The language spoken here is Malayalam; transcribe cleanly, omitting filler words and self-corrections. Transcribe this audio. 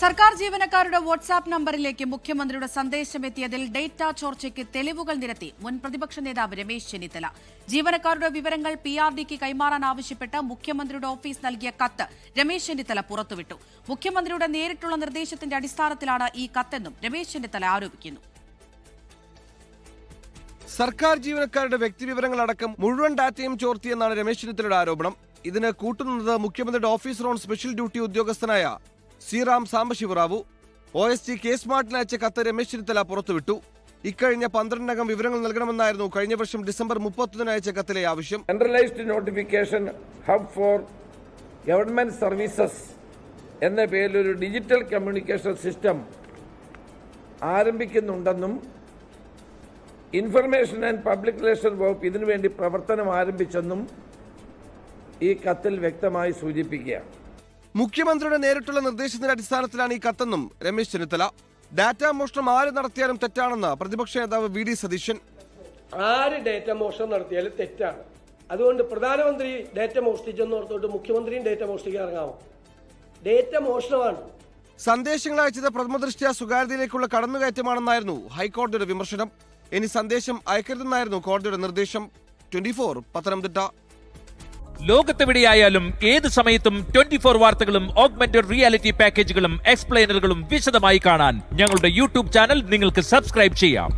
സർക്കാർ ജീവനക്കാരുടെ വാട്സാപ്പ് നമ്പറിലേക്ക് മുഖ്യമന്ത്രിയുടെ സന്ദേശമെത്തിയതിൽ ഡേറ്റ ചോർച്ചയ്ക്ക് തെളിവുകൾ നിരത്തി മുൻ പ്രതിപക്ഷ നേതാവ് രമേശ് ചെന്നിത്തല. ജീവനക്കാരുടെ വിവരങ്ങൾ PRDക്ക് കൈമാറാൻ ആവശ്യപ്പെട്ട് മുഖ്യമന്ത്രിയുടെ ഓഫീസ് നൽകിയ കത്ത് രമേശ് ചെന്നിത്തല പുറത്തുവിട്ടു. മുഖ്യമന്ത്രിയുടെ നേരിട്ടുള്ള നിർദ്ദേശത്തിന്റെ അടിസ്ഥാനത്തിലാണ് ഈ കത്തെന്നും രമേശ് ചെന്നിത്തല ആരോപിക്കുന്നു. സർക്കാർ ജീവനക്കാരുടെ വ്യക്തിവിവരങ്ങളടക്കം മുഴുവൻ ഡാറ്റയും ചോർത്തിയെന്നാണ് രമേശ് ചെന്നിത്തലയുടെ ആരോപണം. ഇതിന് കൂട്ടുനിന്നത് മുഖ്യമന്ത്രിയുടെ ഓഫീസർ ഓൺ സ്പെഷ്യൽ ഡ്യൂട്ടി ഉദ്യോഗസ്ഥനായ ശ്രീറാം സാംബശിവറാവു. OST കെ സ്മാർട്ടിന് അയച്ച കത്ത് രമേശ് ചെന്നിത്തല പുറത്തുവിട്ടു. ഇക്കഴിഞ്ഞ 12-നകം വിവരങ്ങൾ നൽകണമെന്നായിരുന്നു കഴിഞ്ഞ വർഷം ഡിസംബർ 31 അയച്ച കത്തിലെ ആവശ്യം. Centralised notification hub for government services എന്ന പേരിൽ ഒരു ഡിജിറ്റൽ കമ്മ്യൂണിക്കേഷൻ സിസ്റ്റം ആരംഭിക്കുന്നുണ്ടെന്നും ഇൻഫർമേഷൻ ആൻഡ് പബ്ലിക് റിലേഷൻ വകുപ്പ് ഇതിനുവേണ്ടി പ്രവർത്തനം ആരംഭിച്ചെന്നും ഈ കത്തിൽ വ്യക്തമായി സൂചിപ്പിക്കുകയാണ്. മുഖ്യമന്ത്രിയുടെ നേരിട്ടുള്ള നിർദ്ദേശത്തിന്റെ അടിസ്ഥാനത്തിലാണ് ഈ കത്തെന്നും രമേശ് ചെന്നിത്തല. ഡാറ്റ മോഷണം ആര് നടത്തിയാലും തെറ്റാണെന്ന് പ്രതിപക്ഷ നേതാവ് VD സതീശൻ. ആര് ഡേറ്റ മോഷണം നടത്തിയാലും തെറ്റാണ്. അതുകൊണ്ട് പ്രധാനമന്ത്രി ഡേറ്റ മോഷ്ടിച്ചെന്ന് ഓർത്തോട്ട് മുഖ്യമന്ത്രിയും ഡേറ്റ മോഷ്ടിക്കാൻ ഇറങ്ങാമോ? ഡേറ്റ മോഷണമാണ്. സന്ദേശങ്ങൾ അയച്ചത് പ്രഥമദൃഷ്ട്യാ സ്വകാര്യതയിലേക്കുള്ള കടന്നുകയറ്റമാണെന്നായിരുന്നു ഹൈക്കോടതിയുടെ വിമർശനം. ഇനി സന്ദേശം അയക്കരുതെന്നായിരുന്നു കോടതിയുടെ നിർദ്ദേശം. 24 പത്തനംതിട്ട. ലോകത്തെവിടെയായാലും ഏത് സമയത്തും 24 വാർത്തകളും ഓഗ്മെന്റഡ് റിയാലിറ്റി പാക്കേജുകളും എക്സ്പ്ലെയിനറുകളും വിശദമായി കാണാൻ ഞങ്ങളുടെ YouTube ചാനൽ നിങ്ങൾക്ക് സബ്സ്ക്രൈബ് ചെയ്യാം.